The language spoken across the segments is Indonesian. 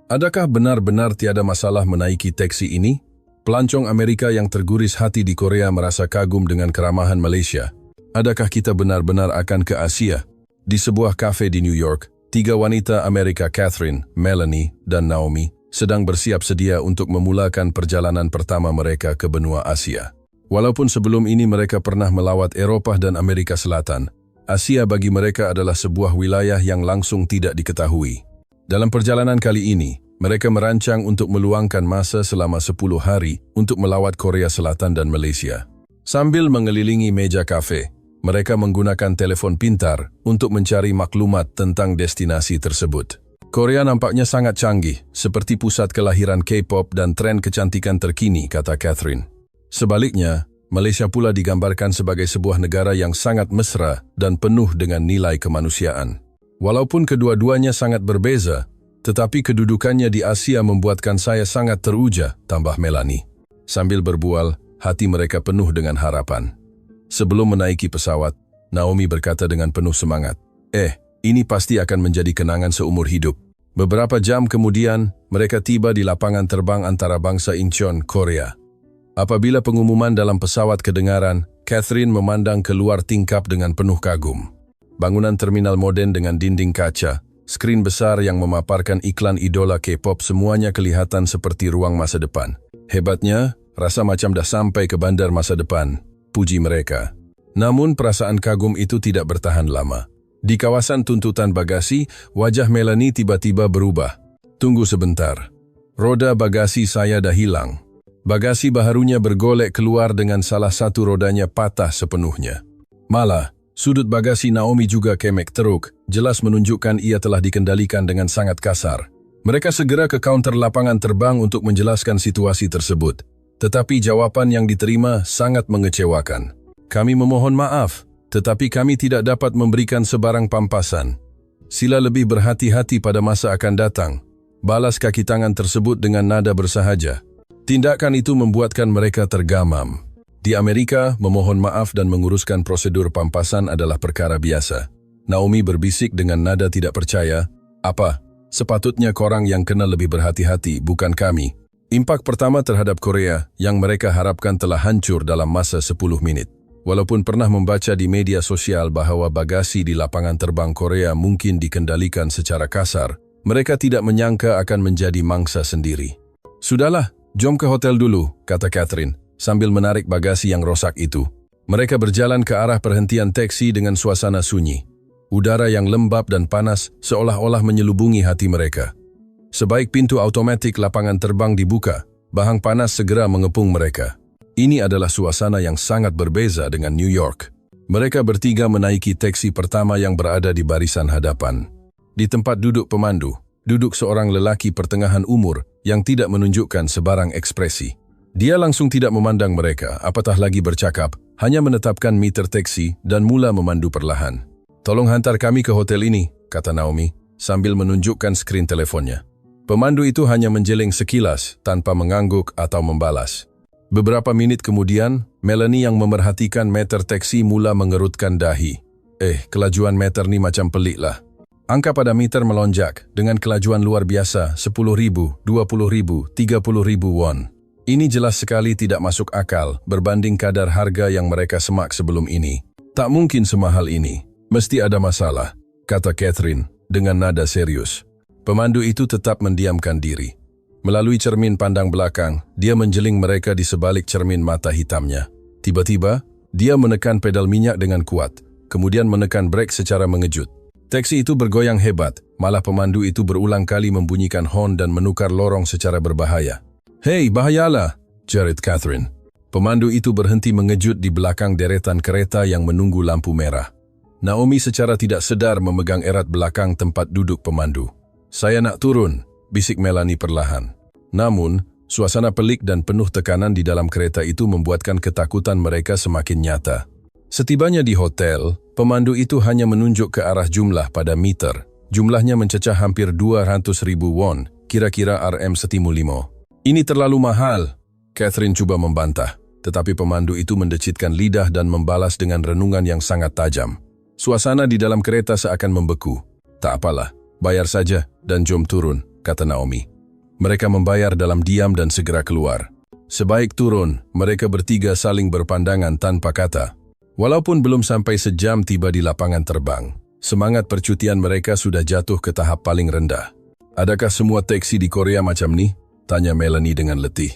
Adakah benar-benar tiada masalah menaiki taksi ini? Pelancong Amerika yang terguris hati di Korea merasa kagum dengan keramahan Malaysia. Adakah kita benar-benar akan ke Asia? Di sebuah kafe di New York, 3 wanita Amerika, Catherine, Melanie, dan Naomi, sedang bersiap sedia untuk memulakan perjalanan pertama mereka ke benua Asia. Walaupun sebelum ini mereka pernah melawat Eropah dan Amerika Selatan, Asia bagi mereka adalah sebuah wilayah yang langsung tidak diketahui. Dalam perjalanan kali ini, mereka merancang untuk meluangkan masa selama 10 hari untuk melawat Korea Selatan dan Malaysia. Sambil mengelilingi meja kafe, mereka menggunakan telepon pintar untuk mencari maklumat tentang destinasi tersebut. Korea nampaknya sangat canggih, seperti pusat kelahiran K-pop dan tren kecantikan terkini, kata Catherine. Sebaliknya, Malaysia pula digambarkan sebagai sebuah negara yang sangat mesra dan penuh dengan nilai kemanusiaan. Walaupun kedua-duanya sangat berbeza, tetapi kedudukannya di Asia membuatkan saya sangat teruja, tambah Melanie. Sambil berbual, hati mereka penuh dengan harapan. Sebelum menaiki pesawat, Naomi berkata dengan penuh semangat, ini pasti akan menjadi kenangan seumur hidup. Beberapa jam kemudian, mereka tiba di lapangan terbang antarabangsa Incheon, Korea. Apabila pengumuman dalam pesawat kedengaran, Catherine memandang keluar tingkap dengan penuh kagum. Bangunan terminal moden dengan dinding kaca, skrin besar yang memaparkan iklan idola K-pop semuanya kelihatan seperti ruang masa depan. Hebatnya, rasa macam dah sampai ke bandar masa depan, puji mereka. Namun perasaan kagum itu tidak bertahan lama. Di kawasan tuntutan bagasi, wajah Melanie tiba-tiba berubah. Tunggu sebentar. Roda bagasi saya dah hilang. Bagasi baharunya bergolek keluar dengan salah satu rodanya patah sepenuhnya. Malah, sudut bagasi Naomi juga kemek teruk, jelas menunjukkan ia telah dikendalikan dengan sangat kasar. Mereka segera ke kaunter lapangan terbang untuk menjelaskan situasi tersebut. Tetapi jawaban yang diterima sangat mengecewakan. Kami memohon maaf, tetapi kami tidak dapat memberikan sebarang pampasan. Sila lebih berhati-hati pada masa akan datang. Balas kaki tangan tersebut dengan nada bersahaja. Tindakan itu membuatkan mereka tergamam. Di Amerika, memohon maaf dan menguruskan prosedur pampasan adalah perkara biasa. Naomi berbisik dengan nada tidak percaya, "Apa? Sepatutnya korang yang kena lebih berhati-hati, bukan kami." Impak pertama terhadap Korea yang mereka harapkan telah hancur dalam masa 10 menit. Walaupun pernah membaca di media sosial bahwa bagasi di lapangan terbang Korea mungkin dikendalikan secara kasar, mereka tidak menyangka akan menjadi mangsa sendiri. "Sudahlah, jom ke hotel dulu," kata Catherine, sambil menarik bagasi yang rosak itu. Mereka berjalan ke arah perhentian taksi dengan suasana sunyi. Udara yang lembab dan panas seolah-olah menyelubungi hati mereka. Sebaik pintu otomatik lapangan terbang dibuka, bahang panas segera mengepung mereka. Ini adalah suasana yang sangat berbeza dengan New York. Mereka bertiga menaiki taksi pertama yang berada di barisan hadapan. Di tempat duduk pemandu, duduk seorang lelaki pertengahan umur yang tidak menunjukkan sebarang ekspresi. Dia langsung tidak memandang mereka, apatah lagi bercakap, hanya menetapkan meter taksi dan mula memandu perlahan. "Tolong hantar kami ke hotel ini," kata Naomi, sambil menunjukkan skrin teleponnya. Pemandu itu hanya menjeling sekilas, tanpa mengangguk atau membalas. Beberapa menit kemudian, Melanie yang memerhatikan meter taksi mula mengerutkan dahi. Kelajuan meter ni macam pelik lah. Angka pada meter melonjak, dengan kelajuan luar biasa, 10.000, 20.000, 30.000 won. Ini jelas sekali tidak masuk akal berbanding kadar harga yang mereka semak sebelum ini. "Tak mungkin semahal ini. Mesti ada masalah," kata Catherine dengan nada serius. Pemandu itu tetap mendiamkan diri. Melalui cermin pandang belakang, dia menjeling mereka di sebalik cermin mata hitamnya. Tiba-tiba, dia menekan pedal minyak dengan kuat, kemudian menekan brek secara mengejut. Taksi itu bergoyang hebat, malah pemandu itu berulang kali membunyikan hon dan menukar lorong secara berbahaya. "Hei, bahayalah," jerit Catherine. Pemandu itu berhenti mengejut di belakang deretan kereta yang menunggu lampu merah. Naomi secara tidak sedar memegang erat belakang tempat duduk pemandu. "Saya nak turun," bisik Melanie perlahan. Namun, suasana pelik dan penuh tekanan di dalam kereta itu membuatkan ketakutan mereka semakin nyata. Setibanya di hotel, pemandu itu hanya menunjuk ke arah jumlah pada meter. Jumlahnya mencecah hampir 200.000 won, kira-kira Rp1.5. "Ini terlalu mahal," Catherine coba membantah, tetapi pemandu itu mendecitkan lidah dan membalas dengan renungan yang sangat tajam. Suasana di dalam kereta seakan membeku. "Tak apalah, bayar saja dan jom turun," kata Naomi. Mereka membayar dalam diam dan segera keluar. Sebaik turun, mereka bertiga saling berpandangan tanpa kata. Walaupun belum sampai sejam tiba di lapangan terbang, semangat percutian mereka sudah jatuh ke tahap paling rendah. "Adakah semua taksi di Korea macam ni?" tanya Melanie dengan letih.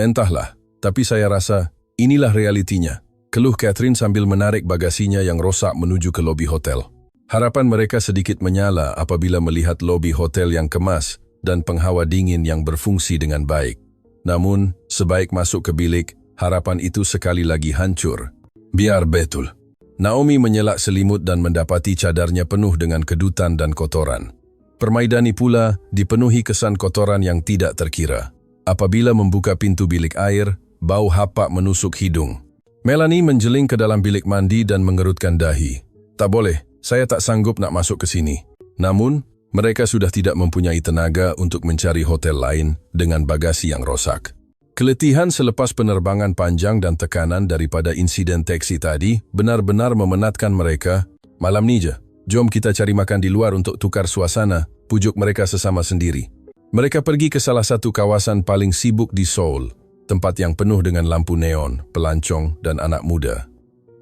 "Entahlah, tapi saya rasa inilah realitinya," keluh Catherine sambil menarik bagasinya yang rosak menuju ke lobi hotel. Harapan mereka sedikit menyala apabila melihat lobi hotel yang kemas dan penghawa dingin yang berfungsi dengan baik. Namun, sebaik masuk ke bilik, harapan itu sekali lagi hancur. Biar betul. Naomi menyelak selimut dan mendapati cadarnya penuh dengan kedutan dan kotoran. Permaidani pula dipenuhi kesan kotoran yang tidak terkira. Apabila membuka pintu bilik air, bau hapak menusuk hidung. Melanie menjeling ke dalam bilik mandi dan mengerutkan dahi. "Tak boleh, saya tak sanggup nak masuk ke sini." Namun, mereka sudah tidak mempunyai tenaga untuk mencari hotel lain dengan bagasi yang rosak. Keletihan selepas penerbangan panjang dan tekanan daripada insiden taksi tadi benar-benar memenatkan mereka. "Malam ni je, jom kita cari makan di luar untuk tukar suasana," pujuk mereka sesama sendiri. Mereka pergi ke salah satu kawasan paling sibuk di Seoul, tempat yang penuh dengan lampu neon, pelancong, dan anak muda.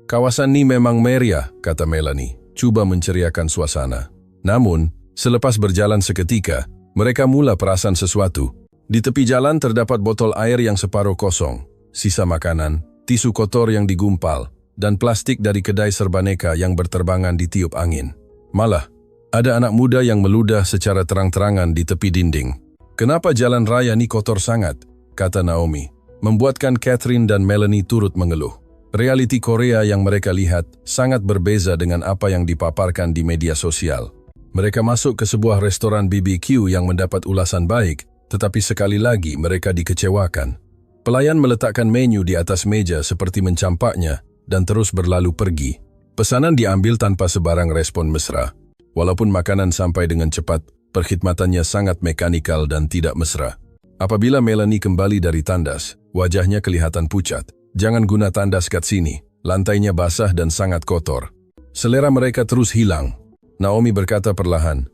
"Kawasan ni memang meriah," kata Melanie, cuba menceriakan suasana. Namun, selepas berjalan seketika, mereka mula perasan sesuatu. Di tepi jalan terdapat botol air yang separuh kosong, sisa makanan, tisu kotor yang digumpal, dan plastik dari kedai serbaneka yang berterbangan ditiup angin. Malah, ada anak muda yang meludah secara terang-terangan di tepi dinding. "Kenapa jalan raya ni kotor sangat?" kata Naomi, membuatkan Catherine dan Melanie turut mengeluh. Realiti Korea yang mereka lihat sangat berbeza dengan apa yang dipaparkan di media sosial. Mereka masuk ke sebuah restoran BBQ yang mendapat ulasan baik, tetapi sekali lagi mereka dikecewakan. Pelayan meletakkan menu di atas meja seperti mencampaknya dan terus berlalu pergi. Pesanan diambil tanpa sebarang respon mesra. Walaupun makanan sampai dengan cepat, perkhidmatannya sangat mekanikal dan tidak mesra. Apabila Melanie kembali dari tandas, wajahnya kelihatan pucat. "Jangan guna tandas kat sini, lantainya basah dan sangat kotor." Selera mereka terus hilang. Naomi berkata perlahan,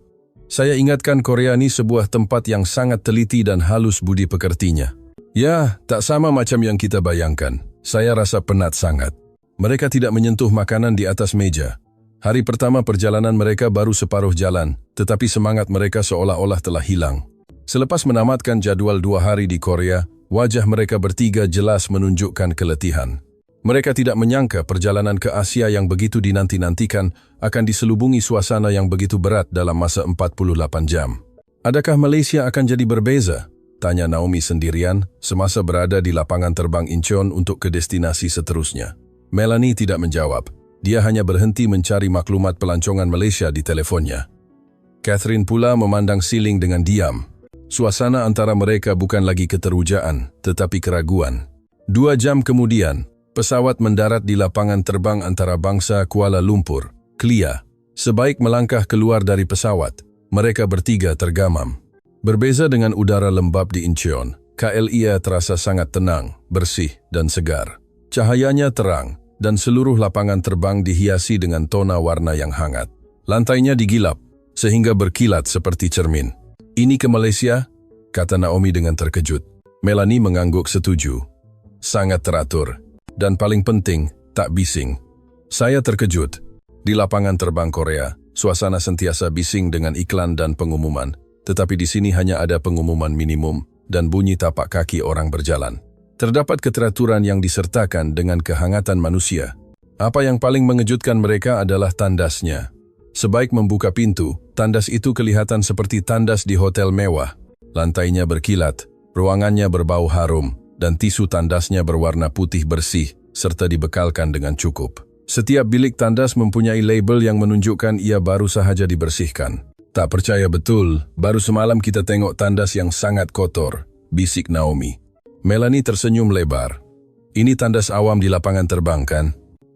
"Saya ingatkan Korea ni sebuah tempat yang sangat teliti dan halus budi pekertinya." "Ya, tak sama macam yang kita bayangkan. Saya rasa penat sangat." Mereka tidak menyentuh makanan di atas meja. Hari pertama perjalanan mereka baru separuh jalan, tetapi semangat mereka seolah-olah telah hilang. Selepas menamatkan jadwal 2 hari di Korea, wajah mereka bertiga jelas menunjukkan keletihan. Mereka tidak menyangka perjalanan ke Asia yang begitu dinanti-nantikan akan diselubungi suasana yang begitu berat dalam masa 48 jam. "Adakah Malaysia akan jadi berbeza?" tanya Naomi sendirian semasa berada di lapangan terbang Incheon untuk ke destinasi seterusnya. Melanie tidak menjawab. Dia hanya berhenti mencari maklumat pelancongan Malaysia di teleponnya. Catherine pula memandang siling dengan diam. Suasana antara mereka bukan lagi keterujaan, tetapi keraguan. 2 jam kemudian, pesawat mendarat di lapangan terbang antarabangsa Kuala Lumpur, KLIA. Sebaik melangkah keluar dari pesawat, mereka bertiga tergamam. Berbeza dengan udara lembab di Incheon, KLIA terasa sangat tenang, bersih, dan segar. Cahayanya terang, dan seluruh lapangan terbang dihiasi dengan tona warna yang hangat. Lantainya digilap, sehingga berkilat seperti cermin. "Ini ke Malaysia?" kata Naomi dengan terkejut. Melanie mengangguk setuju. "Sangat teratur. Dan paling penting, tak bising." "Saya terkejut. Di lapangan terbang Korea, suasana sentiasa bising dengan iklan dan pengumuman. Tetapi di sini hanya ada pengumuman minimum dan bunyi tapak kaki orang berjalan. Terdapat keteraturan yang disertakan dengan kehangatan manusia. Apa yang paling mengejutkan mereka adalah tandasnya. Sebaik membuka pintu, tandas itu kelihatan seperti tandas di hotel mewah. Lantainya berkilat, ruangannya berbau harum, dan tisu tandasnya berwarna putih bersih, serta dibekalkan dengan cukup. Setiap bilik tandas mempunyai label yang menunjukkan ia baru sahaja dibersihkan. "Tak percaya betul, baru semalam kita tengok tandas yang sangat kotor," bisik Naomi. Melanie tersenyum lebar. "Ini tandas awam di lapangan terbang kan?"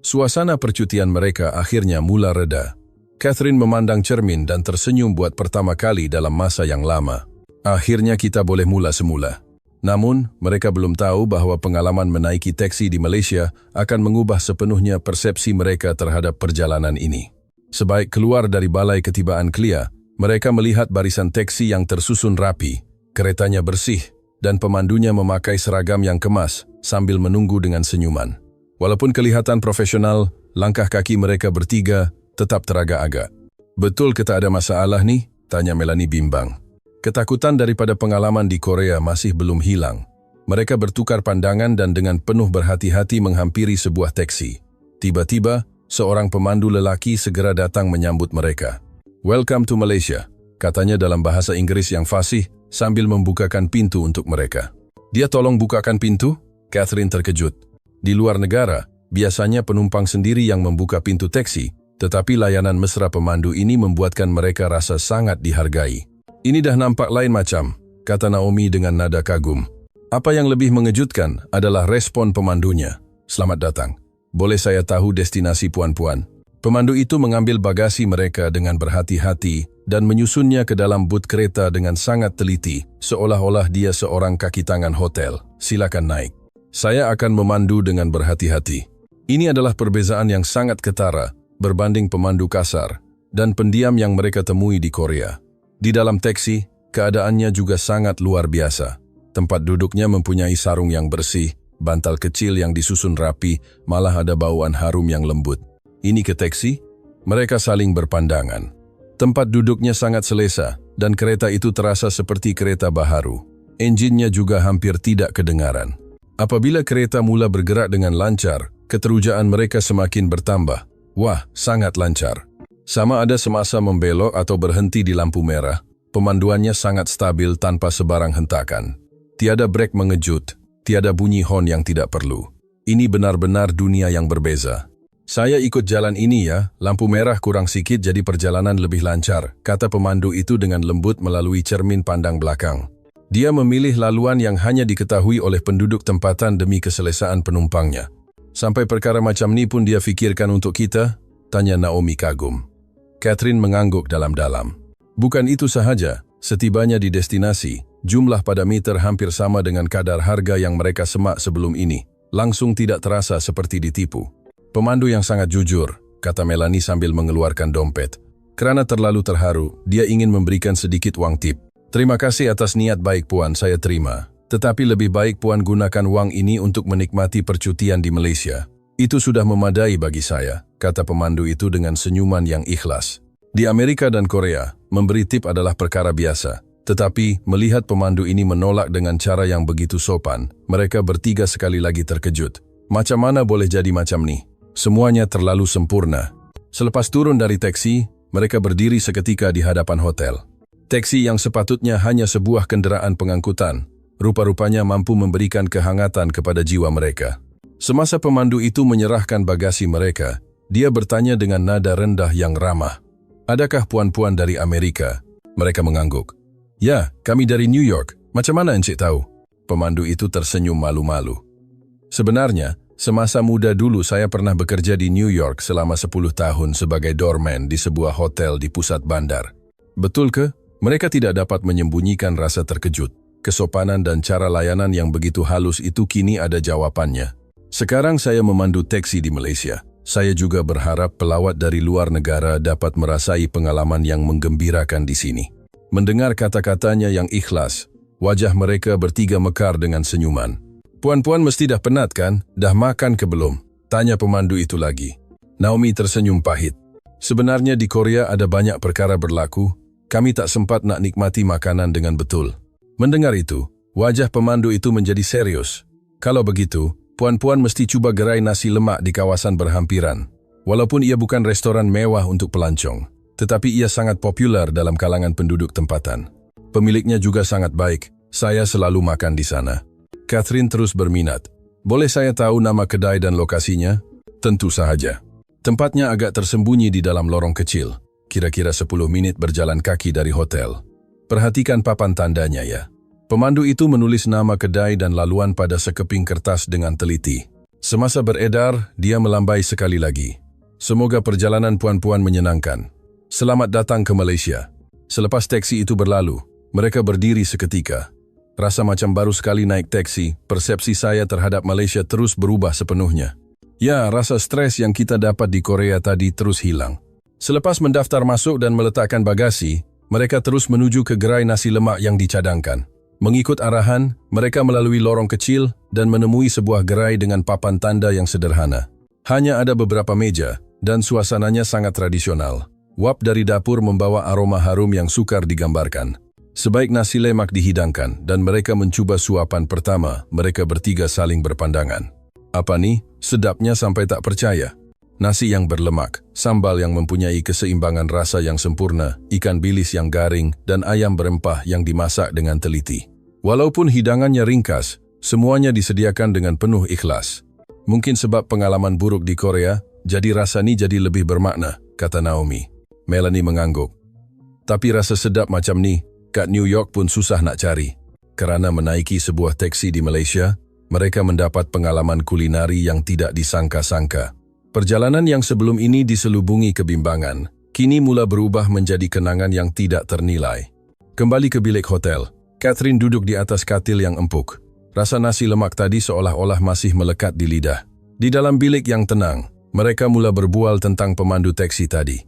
Suasana percutian mereka akhirnya mula reda. Catherine memandang cermin dan tersenyum buat pertama kali dalam masa yang lama. Akhirnya kita boleh mula semula. Namun, mereka belum tahu bahwa pengalaman menaiki taksi di Malaysia akan mengubah sepenuhnya persepsi mereka terhadap perjalanan ini. Sebaik keluar dari balai ketibaan KLIA, mereka melihat barisan taksi yang tersusun rapi. Keretanya bersih, dan pemandunya memakai seragam yang kemas sambil menunggu dengan senyuman. Walaupun kelihatan profesional, langkah kaki mereka bertiga tetap teragak-agak. "Betul kita ada masalah nih?" tanya Melanie bimbang. Ketakutan daripada pengalaman di Korea masih belum hilang. Mereka bertukar pandangan dan dengan penuh berhati-hati menghampiri sebuah teksi. Tiba-tiba, seorang pemandu lelaki segera datang menyambut mereka. "Welcome to Malaysia," katanya dalam bahasa Inggris yang fasih sambil membukakan pintu untuk mereka. "Dia tolong bukakan pintu?" Catherine terkejut. Di luar negara, biasanya penumpang sendiri yang membuka pintu teksi, tetapi layanan mesra pemandu ini membuatkan mereka rasa sangat dihargai. "Ini dah nampak lain macam," kata Naomi dengan nada kagum. Apa yang lebih mengejutkan adalah respon pemandunya. "Selamat datang. Boleh saya tahu destinasi puan-puan?" Pemandu itu mengambil bagasi mereka dengan berhati-hati dan menyusunnya ke dalam booth kereta dengan sangat teliti, seolah-olah dia seorang kaki tangan hotel. "Silakan naik. Saya akan memandu dengan berhati-hati." Ini adalah perbezaan yang sangat ketara berbanding pemandu kasar dan pendiam yang mereka temui di Korea. Di dalam teksi, keadaannya juga sangat luar biasa. Tempat duduknya mempunyai sarung yang bersih, bantal kecil yang disusun rapi, malah ada bauan harum yang lembut. Ini ke teksi, mereka saling berpandangan. Tempat duduknya sangat selesa dan kereta itu terasa seperti kereta baharu. Enjinnya juga hampir tidak kedengaran. Apabila kereta mula bergerak dengan lancar, keterujaan mereka semakin bertambah. Wah, sangat lancar. Sama ada semasa membelok atau berhenti di lampu merah, pemanduannya sangat stabil tanpa sebarang hentakan. Tiada brek mengejut, tiada bunyi hon yang tidak perlu. Ini benar-benar dunia yang berbeza. "Saya ikut jalan ini ya, lampu merah kurang sikit jadi perjalanan lebih lancar," kata pemandu itu dengan lembut melalui cermin pandang belakang. Dia memilih laluan yang hanya diketahui oleh penduduk tempatan demi keselesaan penumpangnya. "Sampai perkara macam ni pun dia fikirkan untuk kita?" tanya Naomi kagum. Catherine mengangguk dalam-dalam. Bukan itu sahaja, setibanya di destinasi, jumlah pada meter hampir sama dengan kadar harga yang mereka semak sebelum ini. Langsung tidak terasa seperti ditipu. "Pemandu yang sangat jujur," kata Melanie sambil mengeluarkan dompet. "Kerana terlalu terharu, dia ingin memberikan sedikit wang tip." "Terima kasih atas niat baik Puan, saya terima. Tetapi lebih baik Puan gunakan wang ini untuk menikmati percutian di Malaysia. Itu sudah memadai bagi saya," kata pemandu itu dengan senyuman yang ikhlas. Di Amerika dan Korea, memberi tip adalah perkara biasa. Tetapi, melihat pemandu ini menolak dengan cara yang begitu sopan, mereka bertiga sekali lagi terkejut. Macam mana boleh jadi macam ni? Semuanya terlalu sempurna. Selepas turun dari teksi, mereka berdiri seketika di hadapan hotel. Teksi yang sepatutnya hanya sebuah kenderaan pengangkutan, rupa-rupanya mampu memberikan kehangatan kepada jiwa mereka. Semasa pemandu itu menyerahkan bagasi mereka, dia bertanya dengan nada rendah yang ramah. "Adakah puan-puan dari Amerika?" Mereka mengangguk. "Ya, kami dari New York. Macam mana encik tahu?" Pemandu itu tersenyum malu-malu. "Sebenarnya, semasa muda dulu saya pernah bekerja di New York selama 10 tahun sebagai doorman di sebuah hotel di pusat bandar." "Betul ke?" Mereka tidak dapat menyembunyikan rasa terkejut. Kesopanan dan cara layanan yang begitu halus itu kini ada jawabannya. "Sekarang saya memandu teksi di Malaysia. Saya juga berharap pelawat dari luar negara dapat merasai pengalaman yang menggembirakan di sini." Mendengar kata-katanya yang ikhlas, wajah mereka bertiga mekar dengan senyuman. "Puan-puan mesti dah penat kan? Dah makan ke belum?" tanya pemandu itu lagi. Naomi tersenyum pahit. "Sebenarnya di Korea ada banyak perkara berlaku. Kami tak sempat nak nikmati makanan dengan betul." Mendengar itu, wajah pemandu itu menjadi serius. "Kalau begitu, puan-puan mesti cuba gerai nasi lemak di kawasan berhampiran. Walaupun ia bukan restoran mewah untuk pelancong, tetapi ia sangat populer dalam kalangan penduduk tempatan. Pemiliknya juga sangat baik. Saya selalu makan di sana." Catherine terus berminat. "Boleh saya tahu nama kedai dan lokasinya?" "Tentu sahaja. Tempatnya agak tersembunyi di dalam lorong kecil. Kira-kira 10 menit berjalan kaki dari hotel. Perhatikan papan tandanya ya." Pemandu itu menulis nama kedai dan laluan pada sekeping kertas dengan teliti. Semasa beredar, dia melambai sekali lagi. "Semoga perjalanan puan-puan menyenangkan. Selamat datang ke Malaysia." Selepas teksi itu berlalu, mereka berdiri seketika. Rasa macam baru sekali naik teksi, persepsi saya terhadap Malaysia terus berubah sepenuhnya. Ya, rasa stres yang kita dapat di Korea tadi terus hilang. Selepas mendaftar masuk dan meletakkan bagasi, mereka terus menuju ke gerai nasi lemak yang dicadangkan. Mengikut arahan, mereka melalui lorong kecil dan menemui sebuah gerai dengan papan tanda yang sederhana. Hanya ada beberapa meja, dan suasananya sangat tradisional. Uap dari dapur membawa aroma harum yang sukar digambarkan. Sebaik nasi lemak dihidangkan dan mereka mencoba suapan pertama, mereka bertiga saling berpandangan. Apa nih? Sedapnya sampai tak percaya. Nasi yang berlemak, sambal yang mempunyai keseimbangan rasa yang sempurna, ikan bilis yang garing, dan ayam berempah yang dimasak dengan teliti. Walaupun hidangannya ringkas, semuanya disediakan dengan penuh ikhlas. Mungkin sebab pengalaman buruk di Korea, jadi rasa ini jadi lebih bermakna, kata Naomi. Melanie mengangguk. Tapi rasa sedap macam ni, kat New York pun susah nak cari. Kerana menaiki sebuah teksi di Malaysia, mereka mendapat pengalaman kulinari yang tidak disangka-sangka. Perjalanan yang sebelum ini diselubungi kebimbangan, kini mula berubah menjadi kenangan yang tidak ternilai. Kembali ke bilik hotel, Catherine duduk di atas katil yang empuk. Rasa nasi lemak tadi seolah-olah masih melekat di lidah. Di dalam bilik yang tenang, mereka mula berbual tentang pemandu teksi tadi.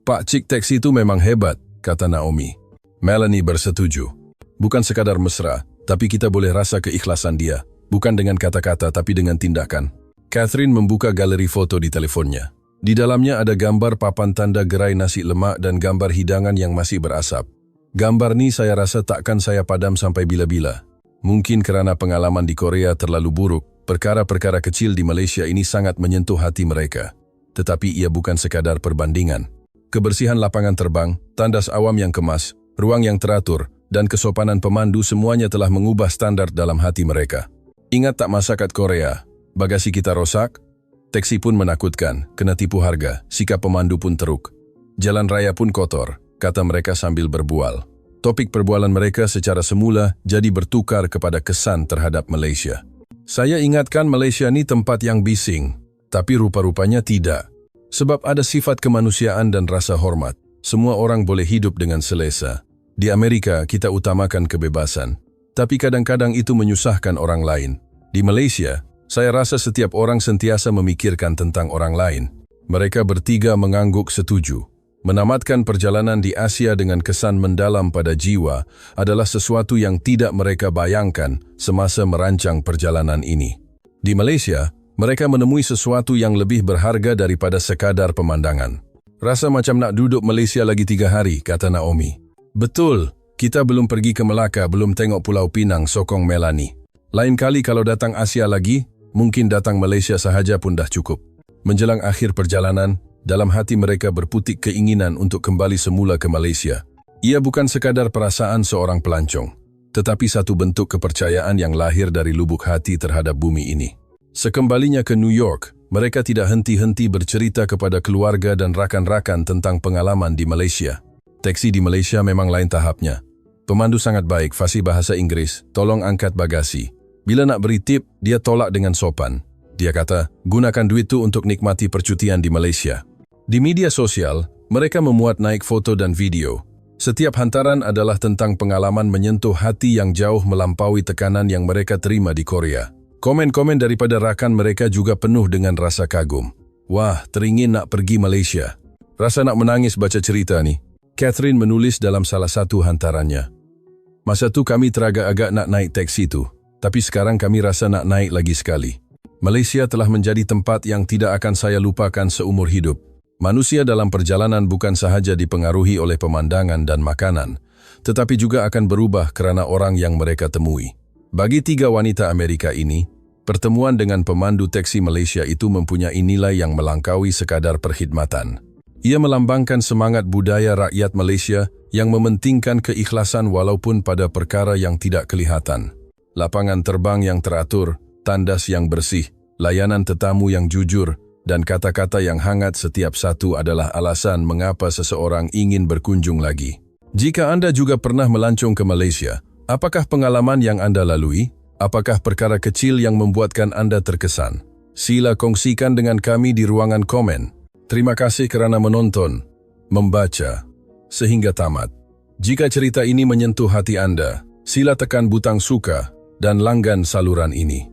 Pak Cik teksi itu memang hebat, kata Naomi. Melanie bersetuju. Bukan sekadar mesra, tapi kita boleh rasa keikhlasan dia. Bukan dengan kata-kata, tapi dengan tindakan. Catherine membuka galeri foto di teleponnya. Di dalamnya ada gambar papan tanda gerai nasi lemak dan gambar hidangan yang masih berasap. Gambar ni saya rasa takkan saya padam sampai bila-bila. Mungkin kerana pengalaman di Korea terlalu buruk, perkara-perkara kecil di Malaysia ini sangat menyentuh hati mereka. Tetapi ia bukan sekadar perbandingan. Kebersihan lapangan terbang, tandas awam yang kemas, ruang yang teratur, dan kesopanan pemandu semuanya telah mengubah standar dalam hati mereka. Ingat tak masa kat Korea, bagasi kita rosak, teksi pun menakutkan, kena tipu harga, sikap pemandu pun teruk. Jalan raya pun kotor, kata mereka sambil berbual. Topik perbualan mereka secara semula jadi bertukar kepada kesan terhadap Malaysia. Saya ingatkan Malaysia ni tempat yang bising, tapi rupa-rupanya tidak. Sebab ada sifat kemanusiaan dan rasa hormat. Semua orang boleh hidup dengan selesa. Di Amerika kita utamakan kebebasan, tapi kadang-kadang itu menyusahkan orang lain. Di Malaysia, saya rasa setiap orang sentiasa memikirkan tentang orang lain. Mereka bertiga mengangguk setuju. Menamatkan perjalanan di Asia dengan kesan mendalam pada jiwa adalah sesuatu yang tidak mereka bayangkan semasa merancang perjalanan ini. Di Malaysia, mereka menemui sesuatu yang lebih berharga daripada sekadar pemandangan. Rasa macam nak duduk Malaysia lagi 3 hari, kata Naomi. Betul, kita belum pergi ke Melaka, belum tengok Pulau Pinang, sokong Melanie. Lain kali kalau datang Asia lagi, mungkin datang Malaysia sahaja pun dah cukup. Menjelang akhir perjalanan, dalam hati mereka berputik keinginan untuk kembali semula ke Malaysia. Ia bukan sekadar perasaan seorang pelancong, tetapi satu bentuk kepercayaan yang lahir dari lubuk hati terhadap bumi ini. Sekembalinya ke New York, mereka tidak henti-henti bercerita kepada keluarga dan rakan-rakan tentang pengalaman di Malaysia. Teksi di Malaysia memang lain tahapnya. Pemandu sangat baik, fasih bahasa Inggeris, tolong angkat bagasi. Bila nak beri tip, dia tolak dengan sopan. Dia kata, gunakan duit tu untuk nikmati percutian di Malaysia. Di media sosial, mereka memuat naik foto dan video. Setiap hantaran adalah tentang pengalaman menyentuh hati yang jauh melampaui tekanan yang mereka terima di Korea. Komen-komen daripada rakan mereka juga penuh dengan rasa kagum. Wah, teringin nak pergi Malaysia. Rasa nak menangis baca cerita ni. Catherine menulis dalam salah satu hantarannya. Masa tu kami teragak-agak nak naik teksi tu, tapi sekarang kami rasa nak naik lagi sekali. Malaysia telah menjadi tempat yang tidak akan saya lupakan seumur hidup. Manusia dalam perjalanan bukan sahaja dipengaruhi oleh pemandangan dan makanan, tetapi juga akan berubah kerana orang yang mereka temui. Bagi 3 wanita Amerika ini, pertemuan dengan pemandu teksi Malaysia itu mempunyai nilai yang melangkaui sekadar perkhidmatan. Ia melambangkan semangat budaya rakyat Malaysia yang mementingkan keikhlasan walaupun pada perkara yang tidak kelihatan. Lapangan terbang yang teratur, tandas yang bersih, layanan tetamu yang jujur, dan kata-kata yang hangat setiap satu adalah alasan mengapa seseorang ingin berkunjung lagi. Jika Anda juga pernah melancong ke Malaysia, apakah pengalaman yang Anda lalui? Apakah perkara kecil yang membuatkan Anda terkesan? Sila kongsikan dengan kami di ruangan komen. Terima kasih kerana menonton, membaca, sehingga tamat. Jika cerita ini menyentuh hati Anda, sila tekan butang suka dan langgan saluran ini.